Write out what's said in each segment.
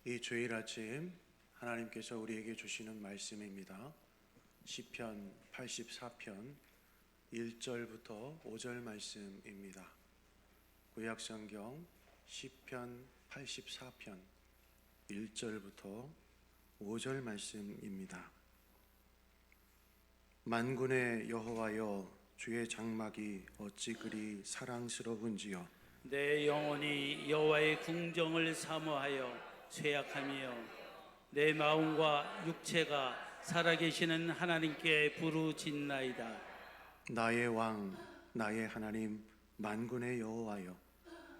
이 주일 아침 하나님께서 우리에게 주시는 말씀입니다. 시편 84편 1절부터 5절 말씀입니다. 구약성경 시편 84편 1절부터 5절 말씀입니다. 만군의 여호와여, 주의 장막이 어찌 그리 사랑스러운지요. 내 영혼이 여호와의 궁정을 사모하여 쇠약하며 내 마음과 육체가 살아계시는 하나님께 부르짖나이다. 나의 왕, 나의 하나님, 만군의 여호와여,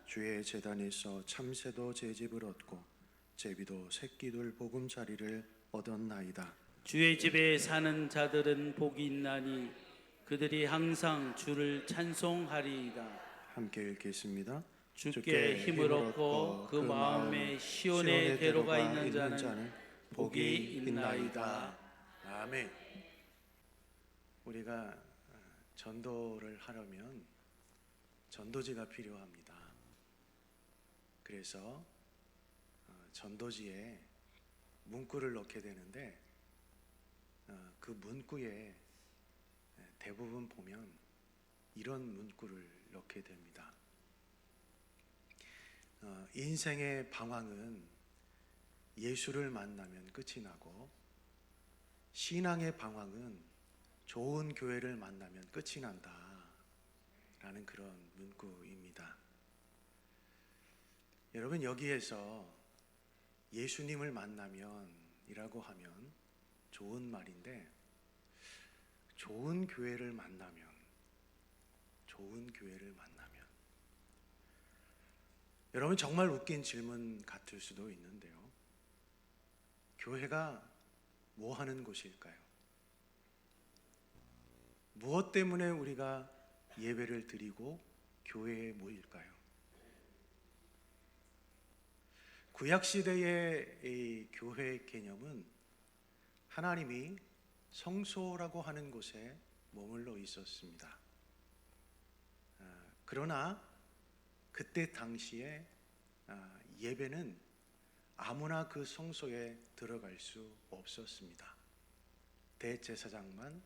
주의 제단에서 참새도 제집을 얻고 제비도 새끼들 보금자리를 얻었나이다. 주의 집에 사는 자들은 복이 있나니 그들이 항상 주를 찬송하리이다. 함께 읽겠습니다. 주께 힘을 얻고 그 마음에 시온의 대로가 있는 자는 복이 있나이다. 아멘. 우리가 전도를 하려면 전도지가 필요합니다. 그래서 전도지에 문구를 넣게 되는데 그 문구에 대부분 보면 이런 문구를 넣게 됩니다. 인생의 방황은 예수를 만나면 끝이 나고, 신앙의 방황은 좋은 교회를 만나면 끝이 난다 라는 그런 문구입니다. 여러분, 여기에서 예수님을 만나면 이라고 하면 좋은 말인데, 좋은 교회를 만나면 여러분, 정말 웃긴 질문 같을 수도 있는데요, 교회가 뭐 하는 곳일까요? 무엇 때문에 우리가 예배를 드리고 교회에 모일까요? 구약시대의 이 교회 개념은 하나님이 성소라고 하는 곳에 머물러 있었습니다. 그러나 그때 당시에 예배는 아무나 그 성소에 들어갈 수 없었습니다. 대제사장만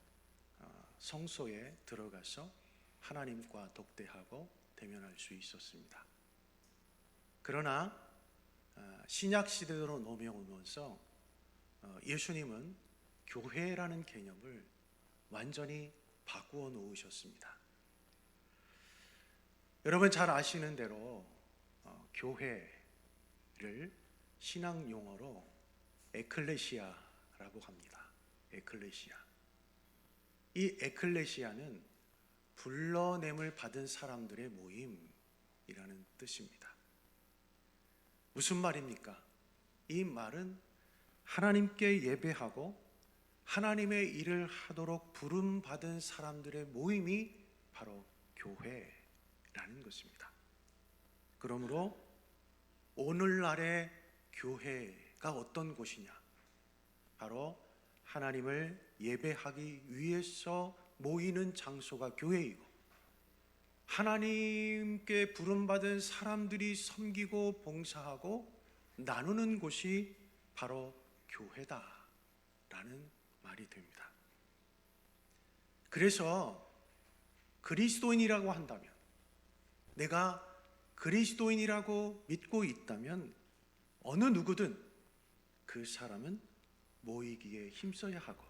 성소에 들어가서 하나님과 독대하고 대면할 수 있었습니다. 그러나 신약 시대로 넘어오면서 예수님은 교회라는 개념을 완전히 바꾸어 놓으셨습니다. 여러분 잘 아시는 대로 교회를 신앙 용어로 에클레시아라고 합니다. 에클레시아. 이 에클레시아는 불러냄을 받은 사람들의 모임이라는 뜻입니다. 무슨 말입니까? 이 말은 하나님께 예배하고 하나님의 일을 하도록 부름받은 사람들의 모임이 바로 교회라는 것입니다. 그러므로 오늘날의 교회가 어떤 곳이냐? 바로 하나님을 예배하기 위해서 모이는 장소가 교회이고, 하나님께 부름받은 사람들이 섬기고 봉사하고 나누는 곳이 바로 교회다라는 말이 됩니다. 그래서 그리스도인이라고 한다면, 내가 그리스도인이라고 믿고 있다면 어느 누구든 그 사람은 모이기에 힘써야 하고,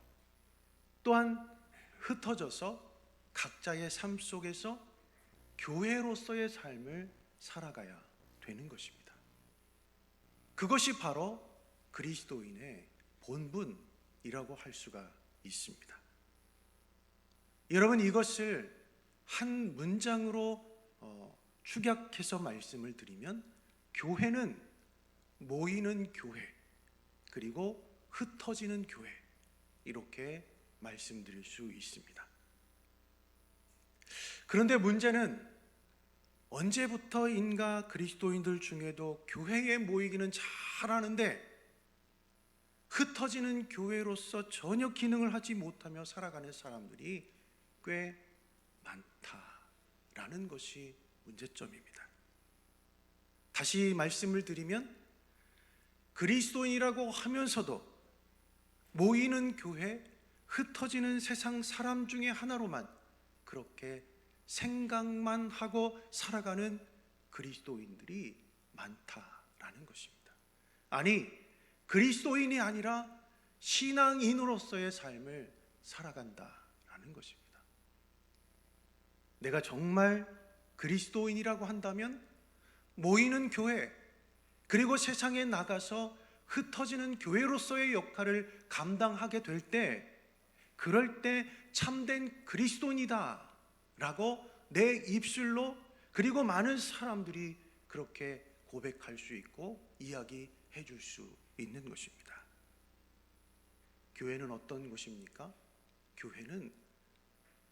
또한 흩어져서 각자의 삶 속에서 교회로서의 삶을 살아가야 되는 것입니다. 그것이 바로 그리스도인의 본분이라고 할 수가 있습니다. 여러분, 이것을 한 문장으로 축약해서 말씀을 드리면, 교회는 모이는 교회, 그리고 흩어지는 교회, 이렇게 말씀드릴 수 있습니다. 그런데 문제는 언제부터인가 그리스도인들 중에도 교회에 모이기는 잘하는데 흩어지는 교회로서 전혀 기능을 하지 못하며 살아가는 사람들이 꽤 많다라는 것이 문제점입니다. 다시 말씀을 드리면, 그리스도인이라고 하면서도 모이는 교회, 흩어지는 세상 사람 중에 하나로만 그렇게 생각만 하고 살아가는 그리스도인들이 많다라는 것입니다. 아니, 그리스도인이 아니라 신앙인으로서의 삶을 살아간다라는 것입니다. 내가 정말 그리스도인이라고 한다면 모이는 교회, 그리고 세상에 나가서 흩어지는 교회로서의 역할을 감당하게 될 때, 그럴 때 참된 그리스도인이다 라고 내 입술로, 그리고 많은 사람들이 그렇게 고백할 수 있고 이야기해 줄 수 있는 것입니다. 교회는 어떤 곳입니까? 교회는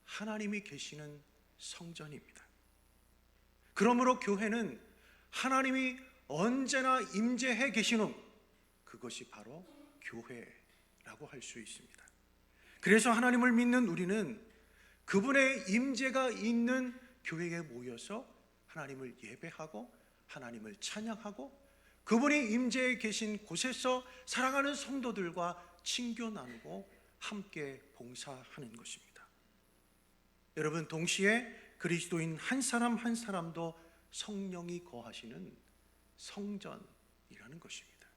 하나님이 계시는 성전입니다. 그러므로 교회는 하나님이 언제나 임재해 계시는 그것이 바로 교회라고 할 수 있습니다. 그래서 하나님을 믿는 우리는 그분의 임재가 있는 교회에 모여서 하나님을 예배하고 하나님을 찬양하고 그분이 임재해 계신 곳에서 사랑하는 성도들과 친교 나누고 함께 봉사하는 것입니다. 여러분, 동시에 그리스도인 한 사람 한 사람도 성령이 거하시는 성전이라는 것입니다.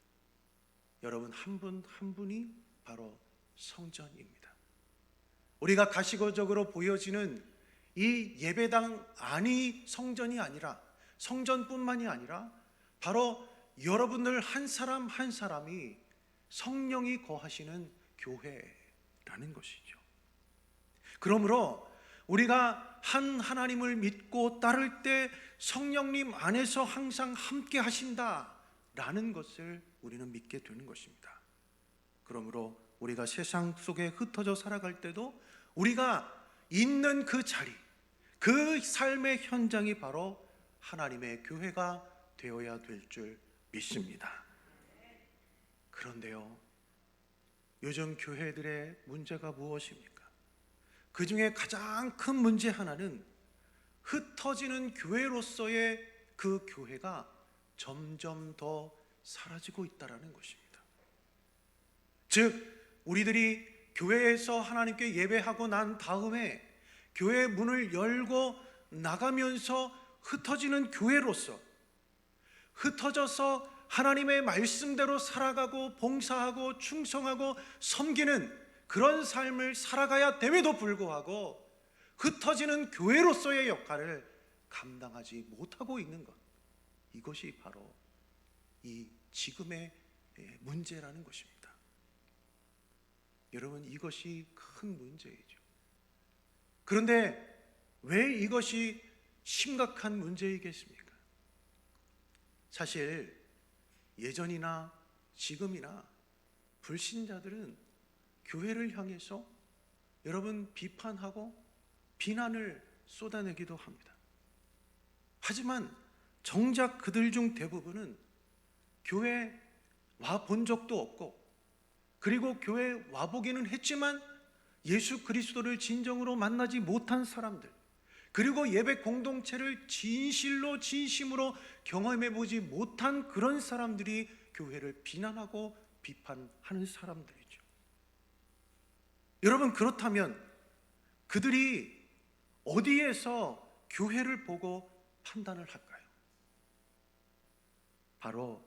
여러분, 한 분 한 분이 바로 성전입니다. 우리가 가시적으로 보여지는 이 예배당 안이 성전이 아니라, 성전뿐만이 아니라 바로 여러분들 한 사람 한 사람이 성령이 거하시는 교회라는 것이죠. 그러므로 우리가 한 하나님을 믿고 따를 때 성령님 안에서 항상 함께 하신다라는 것을 우리는 믿게 되는 것입니다. 그러므로 우리가 세상 속에 흩어져 살아갈 때도 우리가 있는 그 자리, 그 삶의 현장이 바로 하나님의 교회가 되어야 될 줄 믿습니다. 그런데요, 요즘 교회들의 문제가 무엇입니까? 그 중에 가장 큰 문제 하나는 흩어지는 교회로서의 그 교회가 점점 더 사라지고 있다는 것입니다. 즉, 우리들이 교회에서 하나님께 예배하고 난 다음에 교회 문을 열고 나가면서 흩어지는 교회로서, 흩어져서 하나님의 말씀대로 살아가고 봉사하고 충성하고 섬기는 그런 삶을 살아가야 됨에도 불구하고 흩어지는 교회로서의 역할을 감당하지 못하고 있는 것, 이것이 바로 이 지금의 문제라는 것입니다. 여러분, 이것이 큰 문제이죠. 그런데 왜 이것이 심각한 문제이겠습니까? 사실 예전이나 지금이나 불신자들은 교회를 향해서 여러분 비판하고 비난을 쏟아내기도 합니다. 하지만 정작 그들 중 대부분은 교회 와본 적도 없고, 그리고 교회 와보기는 했지만 예수 그리스도를 진정으로 만나지 못한 사람들, 그리고 예배 공동체를 진실로 진심으로 경험해보지 못한 그런 사람들이 교회를 비난하고 비판하는 사람들이죠. 여러분, 그렇다면 그들이 어디에서 교회를 보고 판단을 할까요? 바로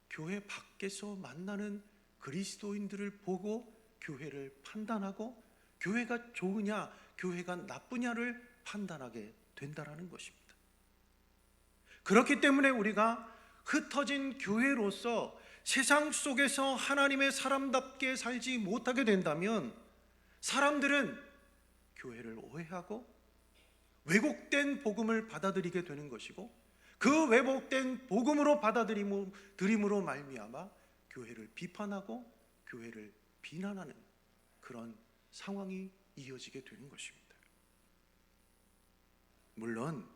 교회 밖에서 만나는 그리스도인들을 보고 교회를 판단하고 교회가 좋으냐 교회가 나쁘냐를 판단하게 된다는 것입니다. 그렇기 때문에 우리가 흩어진 교회로서 세상 속에서 하나님의 사람답게 살지 못하게 된다면 사람들은 교회를 오해하고 왜곡된 복음을 받아들이게 되는 것이고, 그 왜곡된 복음으로 받아들임으로 말미암아 교회를 비판하고 교회를 비난하는 그런 상황이 이어지게 되는 것입니다. 물론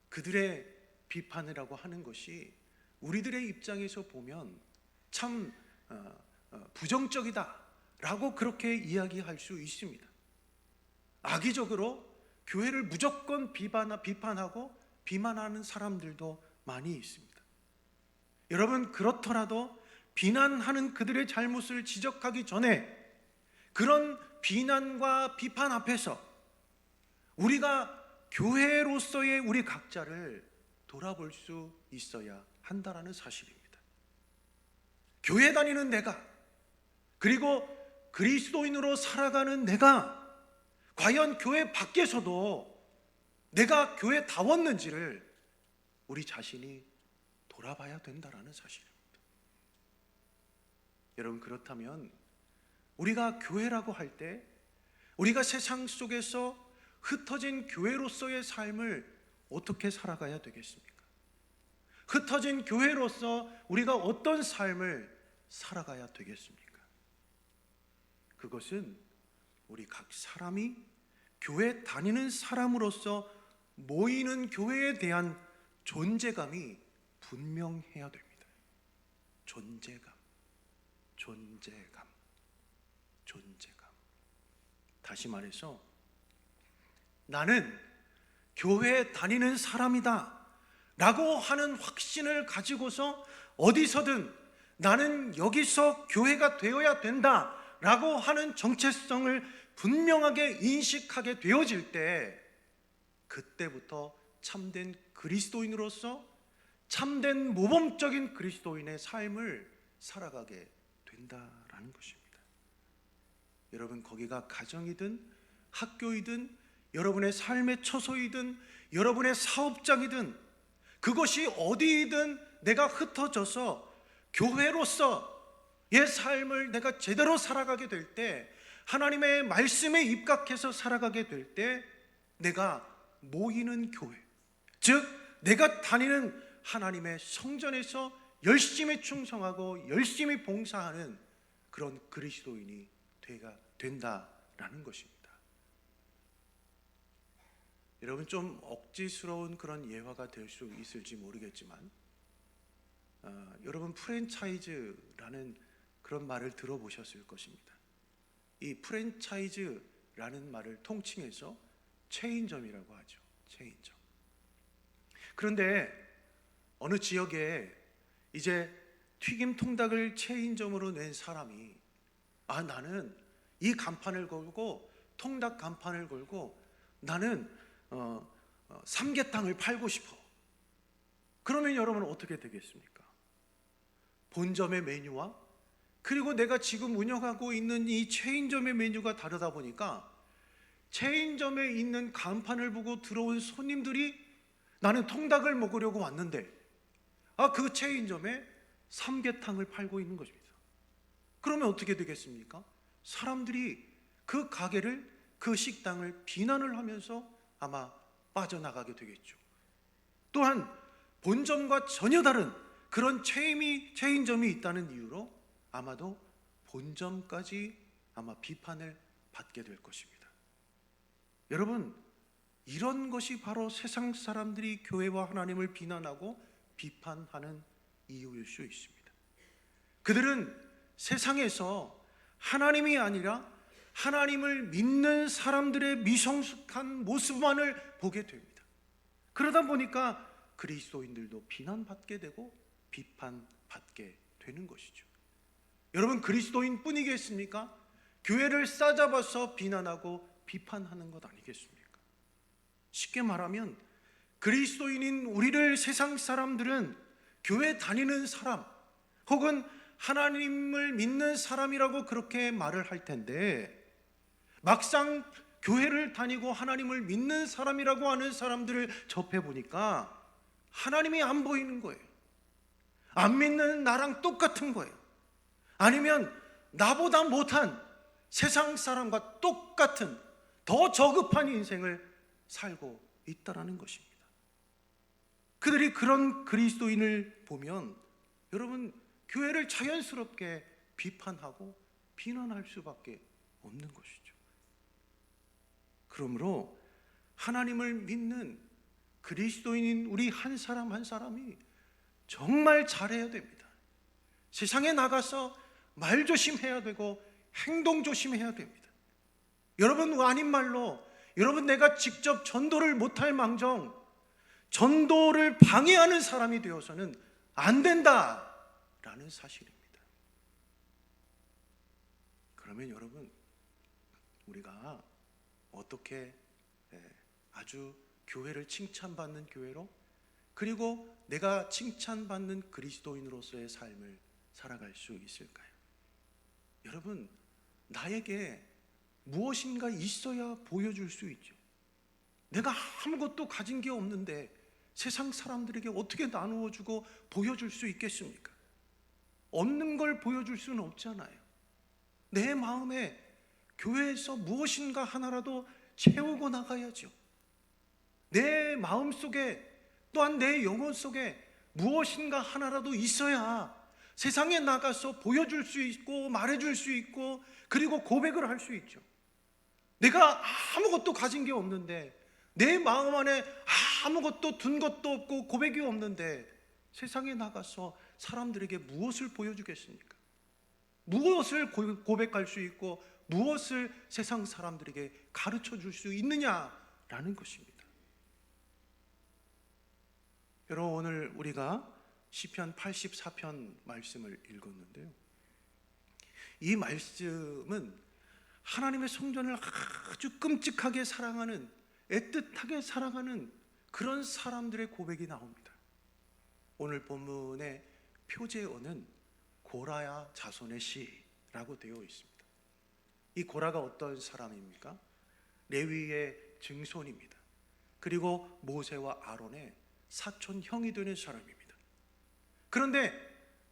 그들의 비판이라고 하는 것이 우리들의 입장에서 보면 참 부정적이다라고 그렇게 이야기할 수 있습니다. 악의적으로 교회를 무조건 비판하고 비난하는 사람들도 많이 있습니다. 여러분, 그렇더라도 비난하는 그들의 잘못을 지적하기 전에 그런 비난과 비판 앞에서 우리가 교회로서의 우리 각자를 돌아볼 수 있어야 한다라는 사실입니다. 교회 다니는 내가, 그리고 그리스도인으로 살아가는 내가 과연 교회 밖에서도 내가 교회다웠는지를 우리 자신이 돌아봐야 된다라는 사실입니다. 여러분, 그렇다면 우리가 교회라고 할 때 우리가 세상 속에서 흩어진 교회로서의 삶을 어떻게 살아가야 되겠습니까? 흩어진 교회로서 우리가 어떤 삶을 살아가야 되겠습니까? 그것은 우리 각 사람이 교회 다니는 사람으로서 모이는 교회에 대한 존재감이 분명해야 됩니다. 존재감. 다시 말해서 나는 교회 다니는 사람이다 라고 하는 확신을 가지고서 어디서든 나는 여기서 교회가 되어야 된다 라고 하는 정체성을 분명하게 인식하게 되어질 때, 그때부터 참된 그리스도인으로서 참된 모범적인 그리스도인의 삶을 살아가게 된다라는 것입니다. 여러분, 거기가 가정이든 학교이든 여러분의 삶의 처소이든 여러분의 사업장이든 그것이 어디이든 내가 흩어져서 교회로서의 삶을 내가 제대로 살아가게 될 때, 하나님의 말씀에 입각해서 살아가게 될 때 내가 모이는 교회, 즉 내가 다니는 하나님의 성전에서 열심히 충성하고 열심히 봉사하는 그런 그리스도인이 된다라는 것입니다. 여러분, 좀 억지스러운 그런 예화가 될 수 있을지 모르겠지만 여러분, 프랜차이즈라는 그런 말을 들어보셨을 것입니다. 이 프랜차이즈라는 말을 통칭해서 체인점이라고 하죠. 체인점. 그런데 어느 지역에 이제 튀김 통닭을 체인점으로 낸 사람이 나는 이 간판을 걸고 통닭 간판을 걸고 나는 삼계탕을 팔고 싶어. 그러면 여러분은 어떻게 되겠습니까? 본점의 메뉴와 그리고 내가 지금 운영하고 있는 이 체인점의 메뉴가 다르다 보니까 체인점에 있는 간판을 보고 들어온 손님들이 나는 통닭을 먹으려고 왔는데 그 체인점에 삼계탕을 팔고 있는 것입니다. 그러면 어떻게 되겠습니까? 사람들이 그 가게를, 그 식당을 비난을 하면서 아마 빠져나가게 되겠죠. 또한 본점과 전혀 다른 그런 체인점이 있다는 이유로 아마도 본점까지 아마 비판을 받게 될 것입니다. 여러분, 이런 것이 바로 세상 사람들이 교회와 하나님을 비난하고 비판하는 이유일 수 있습니다. 그들은 세상에서 하나님이 아니라 하나님을 믿는 사람들의 미성숙한 모습만을 보게 됩니다. 그러다 보니까 그리스도인들도 비난받게 되고 비판받게 되는 것이죠. 여러분, 그리스도인 뿐이겠습니까? 교회를 싸잡아서 비난하고 비판하는 것 아니겠습니까? 쉽게 말하면 그리스도인인 우리를 세상 사람들은 교회 다니는 사람 혹은 하나님을 믿는 사람이라고 그렇게 말을 할 텐데, 막상 교회를 다니고 하나님을 믿는 사람이라고 하는 사람들을 접해보니까 하나님이 안 보이는 거예요. 안 믿는 나랑 똑같은 거예요. 아니면 나보다 못한 세상 사람과 똑같은 더 저급한 인생을 살고 있다라는 것입니다. 그들이 그런 그리스도인을 보면 여러분, 교회를 자연스럽게 비판하고 비난할 수밖에 없는 것이죠. 그러므로 하나님을 믿는 그리스도인인 우리 한 사람 한 사람이 정말 잘해야 됩니다. 세상에 나가서 말 조심해야 되고 행동 조심해야 됩니다. 여러분, 아닌 말로 여러분, 내가 직접 전도를 못할 망정 전도를 방해하는 사람이 되어서는 안 된다라는 사실입니다. 그러면 여러분, 우리가 어떻게 아주 교회를 칭찬받는 교회로, 그리고 내가 칭찬받는 그리스도인으로서의 삶을 살아갈 수 있을까요? 여러분, 나에게 무엇인가 있어야 보여줄 수 있죠. 내가 아무것도 가진 게 없는데 세상 사람들에게 어떻게 나누어주고 보여줄 수 있겠습니까? 없는 걸 보여줄 수는 없잖아요. 내 마음에 교회에서 무엇인가 하나라도 채우고 나가야죠. 내 마음 속에, 또한 내 영혼 속에 무엇인가 하나라도 있어야 세상에 나가서 보여줄 수 있고 말해줄 수 있고, 그리고 고백을 할 수 있죠. 내가 아무것도 가진 게 없는데, 내 마음 안에 아무것도 둔 것도 없고 고백이 없는데 세상에 나가서 사람들에게 무엇을 보여주겠습니까? 무엇을 고백할 수 있고 무엇을 세상 사람들에게 가르쳐 줄 수 있느냐라는 것입니다. 여러분, 오늘 우리가 시편 84편 말씀을 읽었는데요, 이 말씀은 하나님의 성전을 아주 끔찍하게 사랑하는, 애틋하게 사랑하는 그런 사람들의 고백이 나옵니다. 오늘 본문의 표제어는 고라야 자손의 시라고 되어 있습니다. 이 고라가 어떤 사람입니까? 레위의 증손입니다. 그리고 모세와 아론의 사촌 형이 되는 사람입니다. 그런데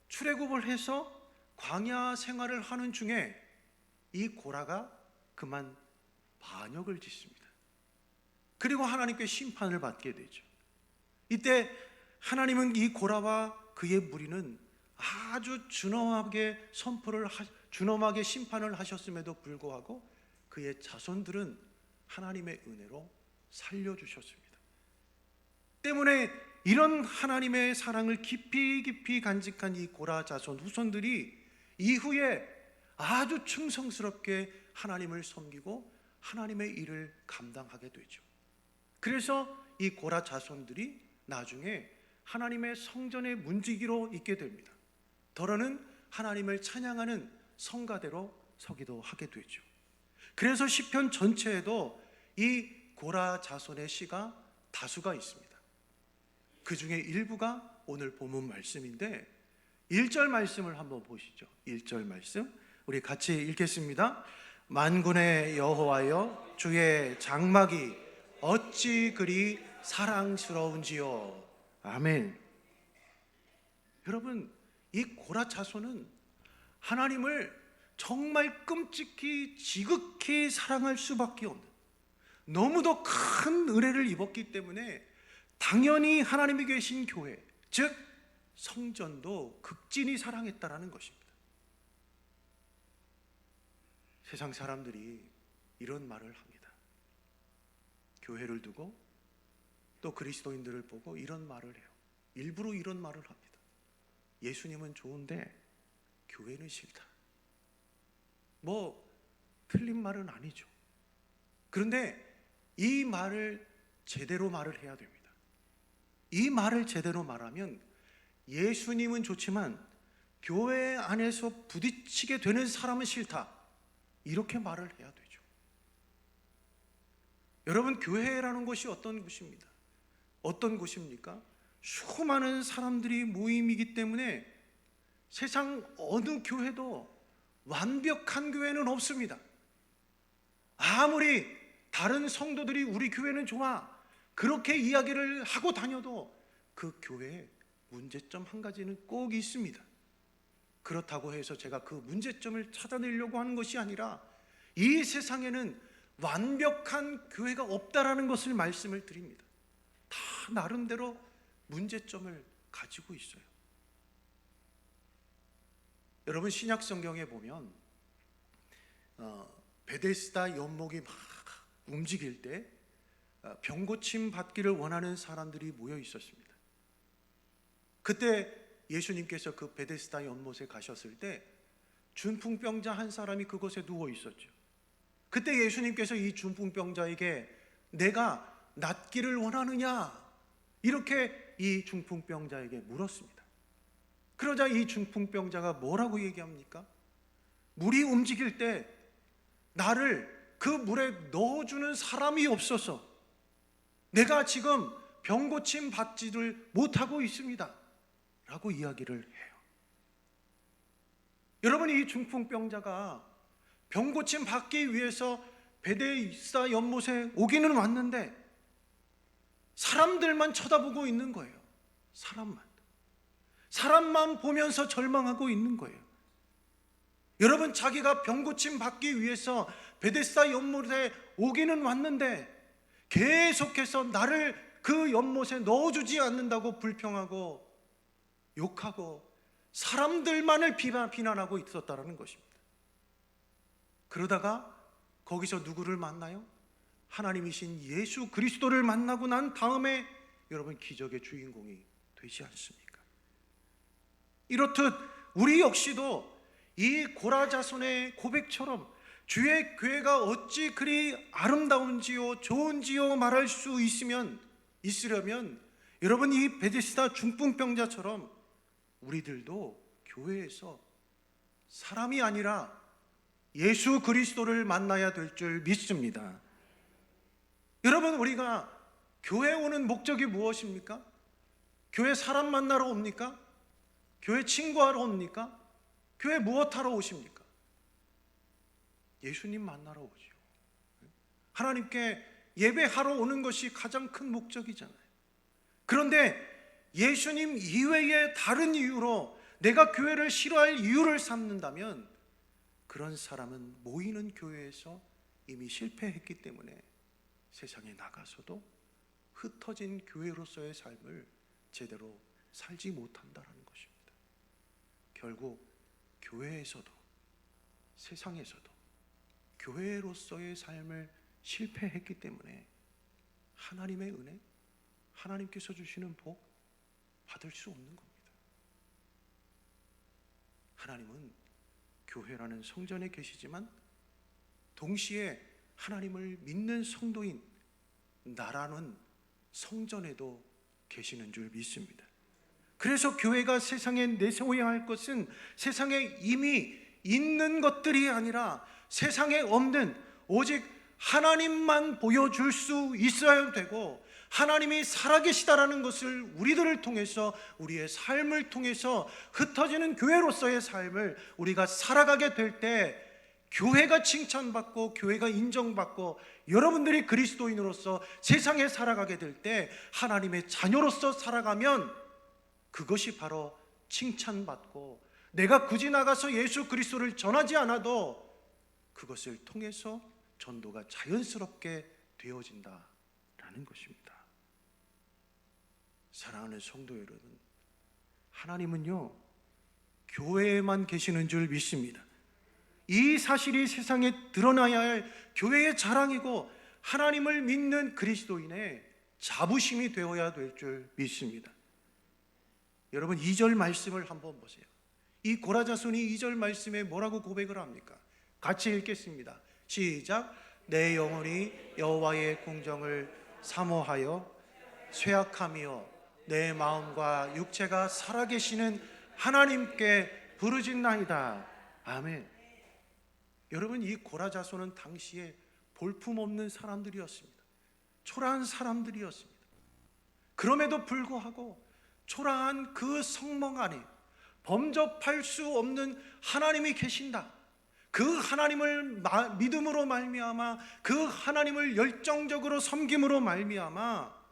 출애굽을 해서 광야 생활을 하는 중에 이 고라가 그만 반역을 짓습니다. 그리고 하나님께 심판을 받게 되죠. 이때 하나님은 이 고라와 그의 무리는 아주 준엄하게 준엄하게 심판을 하셨음에도 불구하고 그의 자손들은 하나님의 은혜로 살려주셨습니다. 때문에 이런 하나님의 사랑을 깊이 깊이 간직한 이 고라 자손 후손들이 이후에 아주 충성스럽게 하나님을 섬기고 하나님의 일을 감당하게 되죠. 그래서 이 고라 자손들이 나중에 하나님의 성전의 문지기로 있게 됩니다. 더러는 하나님을 찬양하는 성가대로 서기도 하게 되죠. 그래서 시편 전체에도 이 고라 자손의 시가 다수가 있습니다. 그 중에 일부가 오늘 본문 말씀인데 1절 말씀을 한번 보시죠. 1절 말씀 우리 같이 읽겠습니다. 만군의 여호와여, 주의 장막이 어찌 그리 사랑스러운지요. 아멘. 여러분, 이 고라 자손은 하나님을 정말 끔찍히 지극히 사랑할 수밖에 없는, 너무도 큰 은혜를 입었기 때문에 당연히 하나님이 계신 교회, 즉 성전도 극진히 사랑했다라는 것입니다. 세상 사람들이 이런 말을 합니다. 교회를 두고 또 그리스도인들을 보고 이런 말을 해요. 일부러 이런 말을 합니다. 예수님은 좋은데 교회는 싫다. 뭐 틀린 말은 아니죠. 그런데 이 말을 제대로 말을 해야 됩니다. 이 말을 제대로 말하면 예수님은 좋지만 교회 안에서 부딪히게 되는 사람은 싫다, 이렇게 말을 해야 되죠. 여러분, 교회라는 것이 어떤 곳입니다. 어떤 곳입니까? 수많은 사람들이 모임이기 때문에 세상 어느 교회도 완벽한 교회는 없습니다. 아무리 다른 성도들이 우리 교회는 좋아 그렇게 이야기를 하고 다녀도 그 교회에 문제점 한 가지는 꼭 있습니다. 그렇다고 해서 제가 그 문제점을 찾아내려고 하는 것이 아니라 이 세상에는 완벽한 교회가 없다라는 것을 말씀을 드립니다. 다 나름대로 문제점을 가지고 있어요. 여러분, 신약 성경에 보면 베데스다 연못이 막 움직일 때 병고침 받기를 원하는 사람들이 모여 있었습니다. 그때 예수님께서 그 베데스다 연못에 가셨을 때 중풍병자 한 사람이 그곳에 누워 있었죠. 그때 예수님께서 이 중풍병자에게 내가 낫기를 원하느냐, 이렇게 이 중풍병자에게 물었습니다. 그러자 이 중풍병자가 뭐라고 얘기합니까? 물이 움직일 때 나를 그 물에 넣어주는 사람이 없어서 내가 지금 병고침 받지를 못하고 있습니다 라고 이야기를 해요. 여러분, 이 중풍병자가 병고침 받기 위해서 베데스다 연못에 오기는 왔는데 사람들만 쳐다보고 있는 거예요. 사람만 보면서 절망하고 있는 거예요. 여러분, 자기가 병고침 받기 위해서 베데스다 연못에 오기는 왔는데 계속해서 나를 그 연못에 넣어주지 않는다고 불평하고 욕하고 사람들만을 비난하고 있었다는 것입니다. 그러다가 거기서 누구를 만나요? 하나님이신 예수 그리스도를 만나고 난 다음에 여러분, 기적의 주인공이 되지 않습니까? 이렇듯 우리 역시도 이 고라자손의 고백처럼 주의 교회가 어찌 그리 아름다운지요 좋은지요 말할 수 있으려면 여러분, 이 베데스다 중풍병자처럼 우리들도 교회에서 사람이 아니라 예수 그리스도를 만나야 될 줄 믿습니다. 여러분, 우리가 교회 오는 목적이 무엇입니까? 교회 사람 만나러 옵니까? 교회 친구하러 옵니까? 교회 무엇하러 오십니까? 예수님 만나러 오죠. 하나님께 예배하러 오는 것이 가장 큰 목적이잖아요. 그런데 예수님 이외에 다른 이유로 내가 교회를 싫어할 이유를 삼는다면 그런 사람은 모이는 교회에서 이미 실패했기 때문에 세상에 나가서도 흩어진 교회로서의 삶을 제대로 살지 못한다는 것입니다. 결국 교회에서도 세상에서도 교회로서의 삶을 실패했기 때문에 하나님의 은혜, 하나님께서 주시는 복 받을 수 없는 겁니다. 하나님은 교회라는 성전에 계시지만 동시에 하나님을 믿는 성도인 나라는 성전에도 계시는 줄 믿습니다. 그래서 교회가 세상에 내세워야 할 것은 세상에 이미 있는 것들이 아니라 세상에 없는 오직 하나님만 보여줄 수 있어야 되고, 하나님이 살아계시다라는 것을 우리들을 통해서, 우리의 삶을 통해서 흩어지는 교회로서의 삶을 우리가 살아가게 될 때 교회가 칭찬받고 교회가 인정받고 여러분들이 그리스도인으로서 세상에 살아가게 될 때 하나님의 자녀로서 살아가면 그것이 바로 칭찬받고, 내가 굳이 나가서 예수 그리스도를 전하지 않아도 그것을 통해서 전도가 자연스럽게 되어진다라는 것입니다. 사랑하는 성도 여러분, 하나님은요 교회에만 계시는 줄 믿습니다. 이 사실이 세상에 드러나야 할 교회의 자랑이고 하나님을 믿는 그리스도인의 자부심이 되어야 될 줄 믿습니다. 여러분, 2절 말씀을 한번 보세요. 이 고라자손이 2절 말씀에 뭐라고 고백을 합니까? 같이 읽겠습니다. 시작. 내 영혼이 여호와의 공정을 사모하여 쇠약하며 내 마음과 육체가 살아계시는 하나님께 부르짖나이다. 아멘. 여러분, 이 고라자손은 당시에 볼품없는 사람들이었습니다. 초라한 사람들이었습니다. 그럼에도 불구하고 초라한 그 성막 안에 범접할 수 없는 하나님이 계신다. 그 하나님을 믿음으로 말미암아, 그 하나님을 열정적으로 섬김으로 말미암아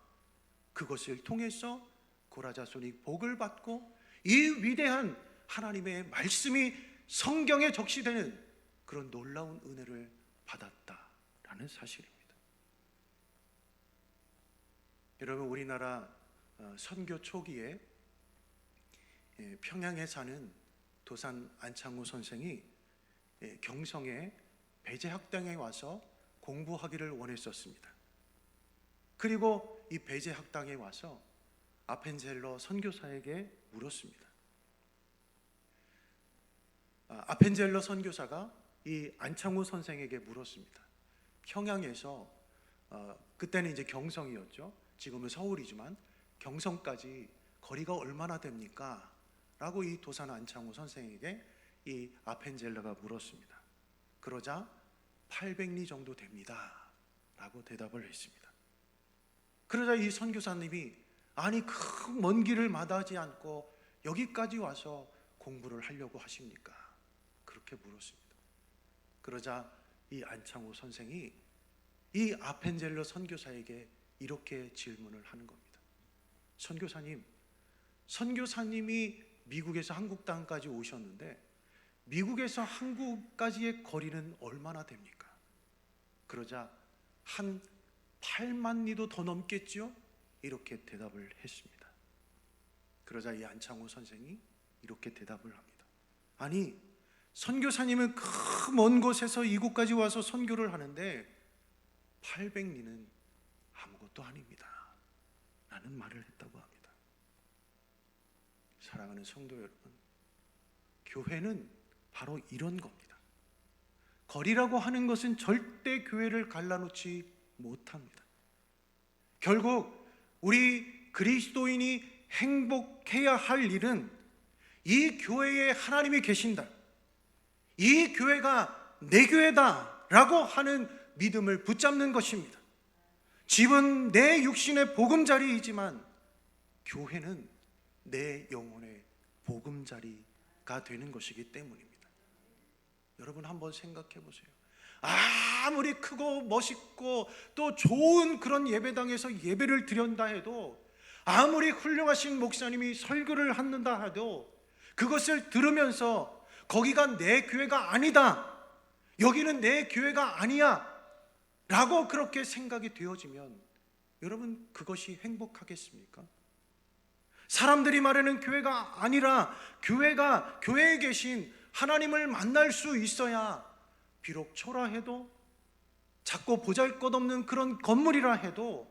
그것을 통해서 고라자손이 복을 받고 이 위대한 하나님의 말씀이 성경에 적시되는 그런 놀라운 은혜를 받았다라는 사실입니다. 여러분, 우리나라 선교 초기에 평양에 사는 도산 안창호 선생이 경성의 배제학당에 와서 공부하기를 원했었습니다. 그리고 이 배제학당에 와서 아펜젤러 선교사에게 물었습니다. 아펜젤러 선교사가 이 안창호 선생에게 물었습니다. 평양에서 그때는 이제 경성이었죠. 지금은 서울이지만 경성까지 거리가 얼마나 됩니까? 라고 이 도산 안창호 선생에게 이 아펜젤러가 물었습니다. 그러자 800리 정도 됩니다 라고 대답을 했습니다. 그러자 이 선교사님이 아니 그 먼 길을 마다하지 않고 여기까지 와서 공부를 하려고 하십니까? 그렇게 물었습니다. 그러자 이 안창호 선생이 이 아펜젤러 선교사에게 이렇게 질문을 하는 겁니다. 선교사님, 선교사님이 미국에서 한국 땅까지 오셨는데 미국에서 한국까지의 거리는 얼마나 됩니까? 그러자 한 8만 리도 더 넘겠지요? 이렇게 대답을 했습니다. 그러자 이 안창호 선생이 이렇게 대답을 합니다. 아니, 선교사님은 그 먼 곳에서 이곳까지 와서 선교를 하는데 800리는 아무것도 아닙니다 라는 말을 했다고 합니다. 사랑하는 성도 여러분, 교회는 바로 이런 겁니다. 거리라고 하는 것은 절대 교회를 갈라놓지 못합니다. 결국 우리 그리스도인이 행복해야 할 일은 이 교회에 하나님이 계신다, 이 교회가 내 교회다 라고 하는 믿음을 붙잡는 것입니다. 집은 내 육신의 보금자리이지만 교회는 내 영혼의 보금자리가 되는 것이기 때문입니다. 여러분 한번 생각해 보세요. 아무리 크고 멋있고 또 좋은 그런 예배당에서 예배를 드린다 해도, 아무리 훌륭하신 목사님이 설교를 한다 해도 그것을 들으면서 거기가 내 교회가 아니다, 여기는 내 교회가 아니야 라고 그렇게 생각이 되어지면 여러분 그것이 행복하겠습니까? 사람들이 말하는 교회가 아니라 교회에 계신 하나님을 만날 수 있어야, 비록 초라해도 작고 보잘것없는 그런 건물이라 해도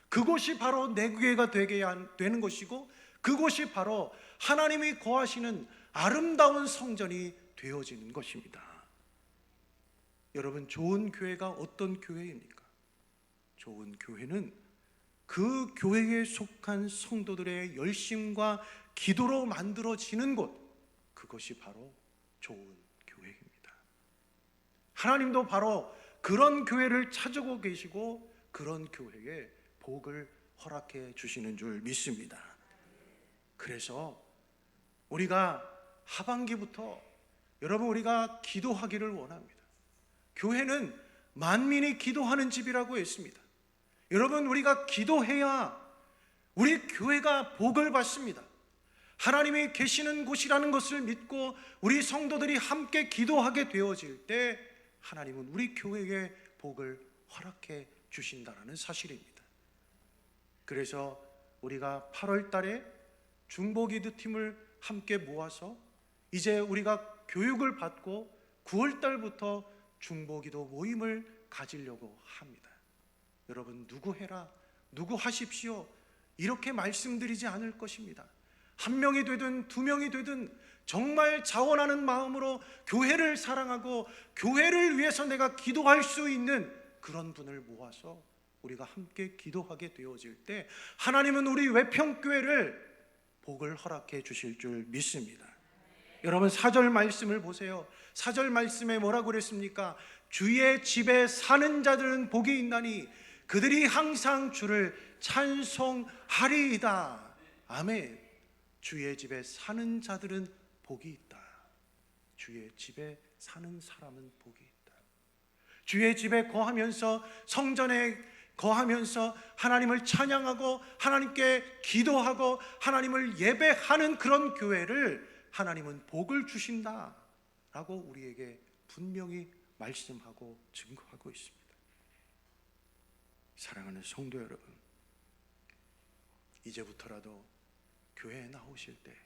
그곳이 바로 내 교회가 되게 되는 것이고, 그곳이 바로 하나님이 거하시는 아름다운 성전이 되어지는 것입니다. 여러분, 좋은 교회가 어떤 교회입니까? 좋은 교회는 그 교회에 속한 성도들의 열심과 기도로 만들어지는 곳, 그것이 바로 좋은 교회입니다. 하나님도 바로 그런 교회를 찾고 계시고 그런 교회에 복을 허락해 주시는 줄 믿습니다. 그래서 우리가 하반기부터 여러분 우리가 기도하기를 원합니다. 교회는 만민이 기도하는 집이라고 했습니다. 여러분, 우리가 기도해야 우리 교회가 복을 받습니다. 하나님이 계시는 곳이라는 것을 믿고 우리 성도들이 함께 기도하게 되어질 때 하나님은 우리 교회에 복을 허락해 주신다는 사실입니다. 그래서 우리가 8월 달에 중보기도 팀을 함께 모아서 이제 우리가 교육을 받고 9월 달부터 중보기도 모임을 가지려고 합니다. 여러분, 누구 해라, 누구 하십시오 이렇게 말씀드리지 않을 것입니다. 한 명이 되든 두 명이 되든 정말 자원하는 마음으로 교회를 사랑하고 교회를 위해서 내가 기도할 수 있는 그런 분을 모아서 우리가 함께 기도하게 되어질 때 하나님은 우리 외평교회를 복을 허락해 주실 줄 믿습니다. 여러분, 4절 말씀을 보세요. 4절 말씀에 뭐라고 그랬습니까? 주의 집에 사는 자들은 복이 있나니 그들이 항상 주를 찬송하리이다. 아멘. 주의 집에 사는 자들은 복이 있다. 주의 집에 사는 사람은 복이 있다. 주의 집에 거하면서, 성전에 거하면서 하나님을 찬양하고 하나님께 기도하고 하나님을 예배하는 그런 교회를 하나님은 복을 주신다라고 우리에게 분명히 말씀하고 증거하고 있습니다. 사랑하는 성도 여러분, 이제부터라도 교회에 나오실 때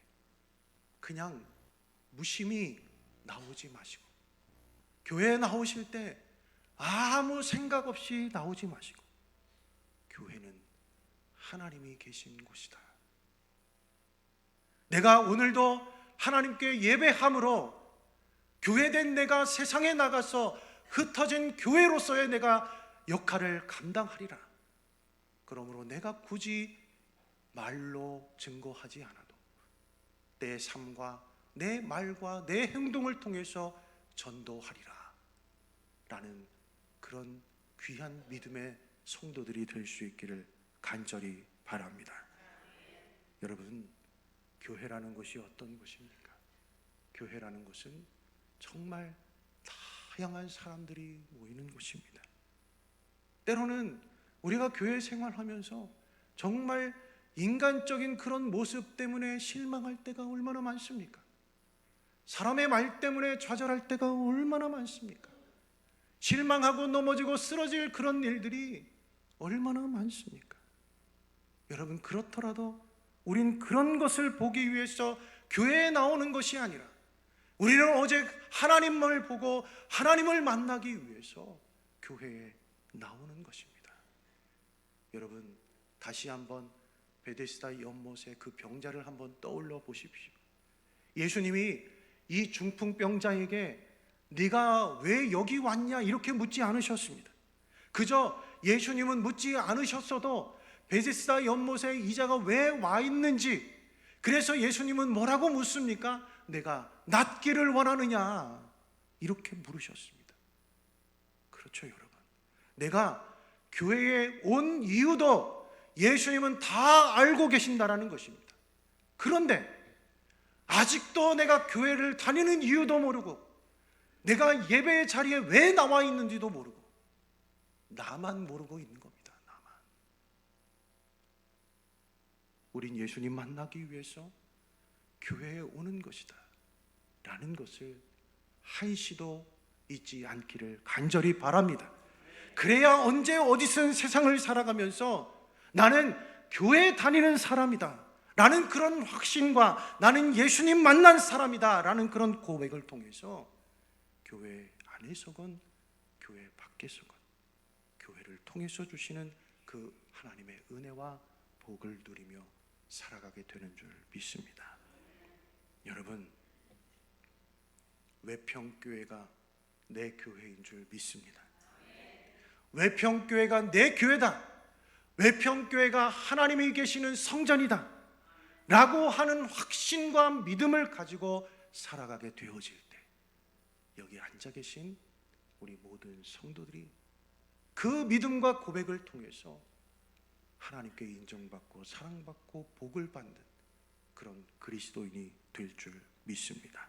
그냥 무심히 나오지 마시고, 교회에 나오실 때 아무 생각 없이 나오지 마시고, 교회는 하나님이 계신 곳이다. 내가 오늘도 하나님께 예배함으로 교회된 내가 세상에 나가서 흩어진 교회로서의 내가 역할을 감당하리라. 그러므로 내가 굳이 말로 증거하지 않아도 내 삶과 내 말과 내 행동을 통해서 전도하리라 라는 그런 귀한 믿음의 성도들이 될 수 있기를 간절히 바랍니다. 여러분, 교회라는 것이 어떤 것입니까? 교회라는 것은 정말 다양한 사람들이 모이는 곳입니다. 때로는 우리가 교회 생활하면서 정말 인간적인 그런 모습 때문에 실망할 때가 얼마나 많습니까? 사람의 말 때문에 좌절할 때가 얼마나 많습니까? 실망하고 넘어지고 쓰러질 그런 일들이 얼마나 많습니까? 여러분, 그렇더라도 우린 그런 것을 보기 위해서 교회에 나오는 것이 아니라 우리는 오직 하나님을 보고 하나님을 만나기 위해서 교회에 나오는 것입니다. 여러분, 다시 한번 베데스다 연못의 그 병자를 한번 떠올려 보십시오. 예수님이 이 중풍병자에게 네가 왜 여기 왔냐 이렇게 묻지 않으셨습니다. 그저 예수님은 묻지 않으셨어도 베데스다 연못에 이자가 왜 와 있는지, 그래서 예수님은 뭐라고 묻습니까? 내가 낫기를 원하느냐 이렇게 물으셨습니다. 그렇죠, 여러분. 내가 교회에 온 이유도 예수님은 다 알고 계신다라는 것입니다. 그런데 아직도 내가 교회를 다니는 이유도 모르고 내가 예배의 자리에 왜 나와 있는지도 모르고 나만 모르고 있는 겁니다. 나만. 우린 예수님 만나기 위해서 교회에 오는 것이다 라는 것을 한시도 잊지 않기를 간절히 바랍니다. 그래야 언제 어디선 세상을 살아가면서 나는 교회에 다니는 사람이다 라는 그런 확신과 나는 예수님 만난 사람이다 라는 그런 고백을 통해서 교회 안에서건 교회 밖에서건 교회를 통해서 주시는 그 하나님의 은혜와 복을 누리며 살아가게 되는 줄 믿습니다. 여러분, 외평교회가 내 교회인 줄 믿습니다. 외평교회가 내 교회다, 외평교회가 하나님이 계시는 성전이다 라고 하는 확신과 믿음을 가지고 살아가게 되어질 때 여기 앉아 계신 우리 모든 성도들이 그 믿음과 고백을 통해서 하나님께 인정받고 사랑받고 복을 받는 그런 그리스도인이 될 줄 믿습니다.